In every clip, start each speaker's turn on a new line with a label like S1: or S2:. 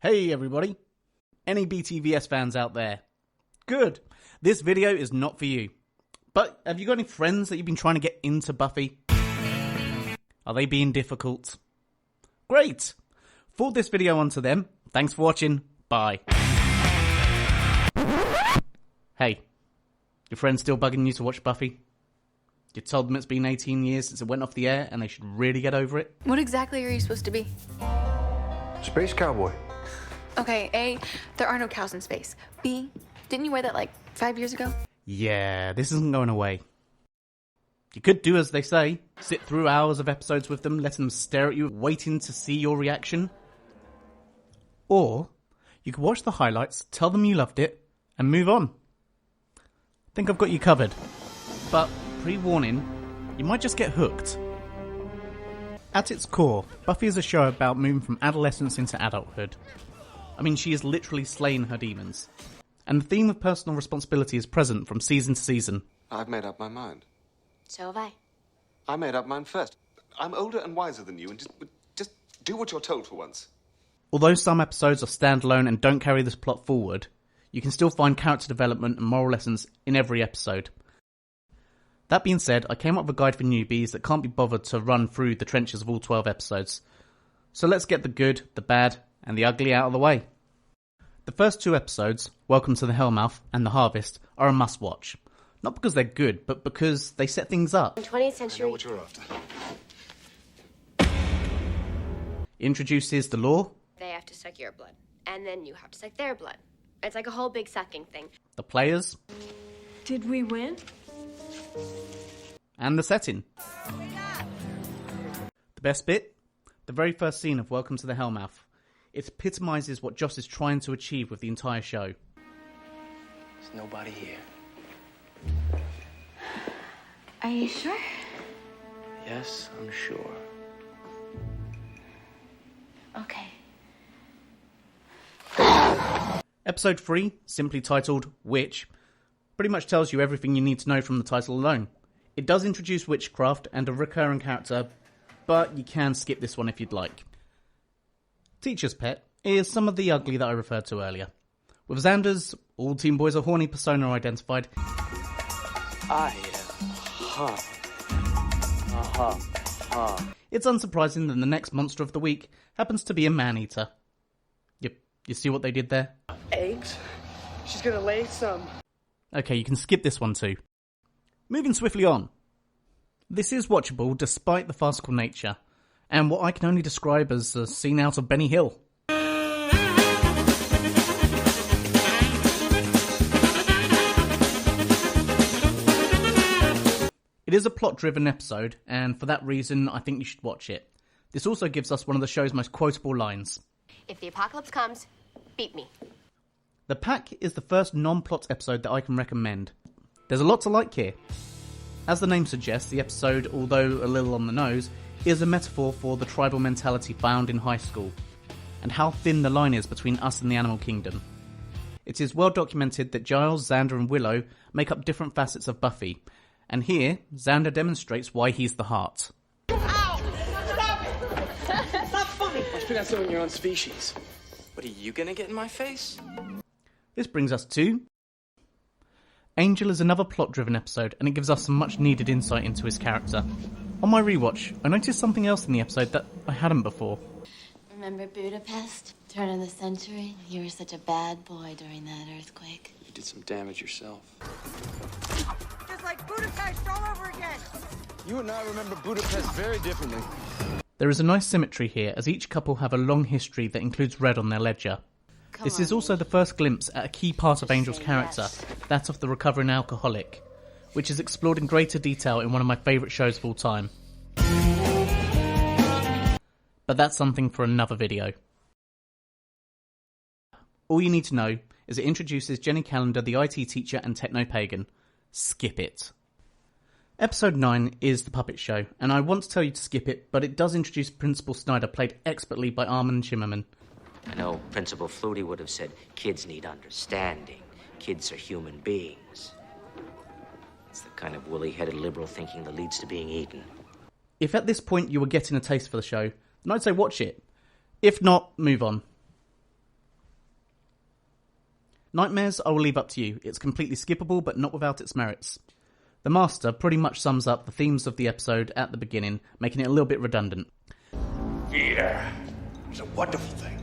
S1: Hey everybody, any BTVS fans out there? Good, this video is not for you. But have you got any friends that you've been trying to get into Buffy? Are they being difficult? Great! Forward this video on to them. Thanks for watching, bye. Hey, your friends still bugging you to watch Buffy? You told them it's been 18 years since it went off the air and they should really get over it?
S2: What exactly are you supposed to be?
S3: Space cowboy.
S2: Okay, A, there are no cows in space. B, didn't you wear that like 5 years ago?
S1: Yeah, this isn't going away. You could do as they say, sit through hours of episodes with them, letting them stare at you, waiting to see your reaction. Or, you could watch the highlights, tell them you loved it, and move on. I think I've got you covered. But, pre-warning, you might just get hooked. At its core, Buffy is a show about moving from adolescence into adulthood. I mean, she is literally slaying her demons. And the theme of personal responsibility is present from season to season.
S3: I've made up my mind.
S4: So have I.
S3: I made up mine first. I'm older and wiser than you, and just do what you're told for once.
S1: Although some episodes are standalone and don't carry this plot forward, you can still find character development and moral lessons in every episode. That being said, I came up with a guide for newbies that can't be bothered to run through the trenches of all 12 episodes. So let's get the good, the bad, and the ugly out of the way. The first two episodes, Welcome to the Hellmouth and The Harvest, are a must-watch. Not because they're good, but because they set things up.
S4: 20th century.
S3: I know what you're after.
S1: It introduces the law,
S4: They have to suck your blood, and then you have to suck their blood. It's like a whole big sucking thing.
S1: the players,
S5: Did we win?
S1: and the setting. The best bit? The very first scene of Welcome to the Hellmouth. It epitomises what Joss is trying to achieve with the entire show.
S6: There's nobody here.
S5: Are you sure?
S6: Yes, I'm sure.
S5: Okay.
S1: Episode 3, simply titled Witch, pretty much tells you everything you need to know from the title alone. It does introduce witchcraft and a recurring character, but you can skip this one if you'd like. Teacher's Pet is some of the ugly that I referred to earlier. With Xander's all teen boys are horny persona identified,
S6: I am
S1: it's unsurprising that the next monster of the week happens to be a man-eater. You see what they did there?
S6: eggs. She's gonna lay some.
S1: Okay, you can skip this one too. Moving swiftly on. This is watchable despite the farcical nature, and what I can only describe as a scene out of Benny Hill. It is a plot-driven episode, and for that reason, I think you should watch it. This also gives us one of the show's most quotable lines.
S4: If the apocalypse comes, beat me.
S1: The Pack is the first non-plot episode that I can recommend. There's a lot to like here. As the name suggests, the episode, although a little on the nose, is a metaphor for the tribal mentality found in high school, and how thin the line is between us and the animal kingdom. It is well documented that Giles, Xander and Willow make up different facets of Buffy, and here, Xander demonstrates why he's the heart.
S6: Watch me out someone your own species. What are you gonna get in my face?
S1: This brings us to Angel is another plot-driven episode, and it gives us some much-needed insight into his character. On my rewatch, I noticed something else in the episode that I hadn't before.
S7: Remember Budapest? Turn of the century? You were such a bad boy during that earthquake.
S6: You did some damage yourself.
S8: Just like Budapest all over again.
S3: You and I remember Budapest very differently.
S1: There is a nice symmetry here, as each couple have a long history that includes red on their ledger. This is also the first glimpse at a key part of Angel's character, that of the recovering alcoholic, which is explored in greater detail in one of my favourite shows of all time. But that's something for another video. All you need to know is it introduces Jenny Calendar, the IT teacher and techno-pagan. Skip it. Episode 9 is The Puppet Show, and I want to tell you to skip it, but it does introduce Principal Snyder, played expertly by Armin Shimmerman.
S9: I know Principal Flutie would have said, kids need understanding. Kids are human beings. It's the kind of woolly-headed liberal thinking that leads to being eaten.
S1: If at this point you were getting a taste for the show, then I'd say watch it. If not, move on. Nightmares, I will leave up to you. It's completely skippable, but not without its merits. The Master pretty much sums up the themes of the episode at the beginning, making it a little bit redundant.
S10: Fear is a wonderful thing.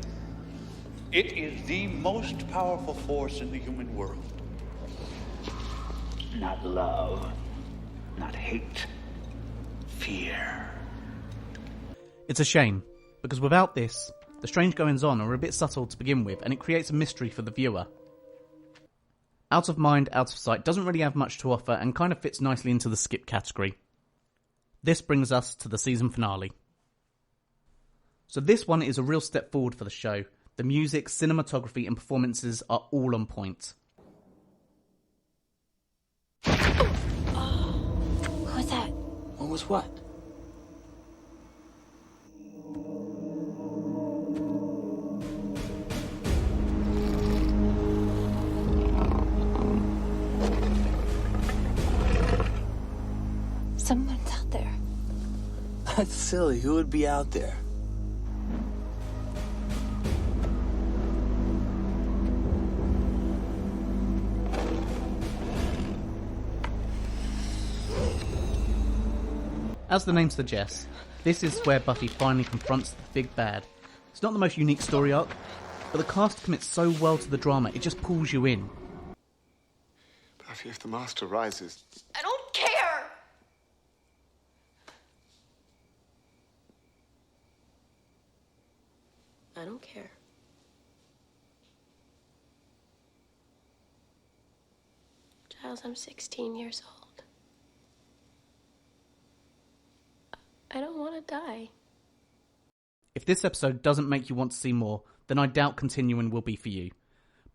S10: It is the most powerful force in the human world. Not love, not hate, fear.
S1: It's a shame, because without this, the strange goings-on are a bit subtle to begin with, and it creates a mystery for the viewer. Out of Mind, Out of Sight doesn't really have much to offer and kind of fits nicely into the skip category. This brings us to the season finale. So this one is a real step forward for the show. The music, cinematography and performances are all on point.
S7: What was that?
S6: What was what?
S7: Someone's out there.
S6: That's silly. Who would be out there?
S1: As the name suggests, this is where Buffy finally confronts the big bad. It's not the most unique story arc, but the cast commits so well to the drama, it just pulls you in.
S3: Buffy, if the Master rises...
S2: I don't care!
S4: I don't care. Giles, I'm 16 years old. I don't want to die.
S1: If this episode doesn't make you want to see more, then I doubt continuing will be for you.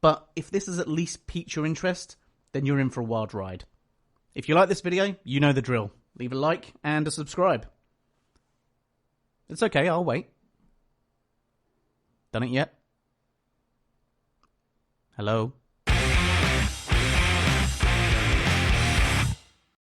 S1: But if this has at least piqued your interest, then you're in for a wild ride. If you like this video, you know the drill. Leave a like and a subscribe. It's okay, I'll wait. Done it yet? Hello?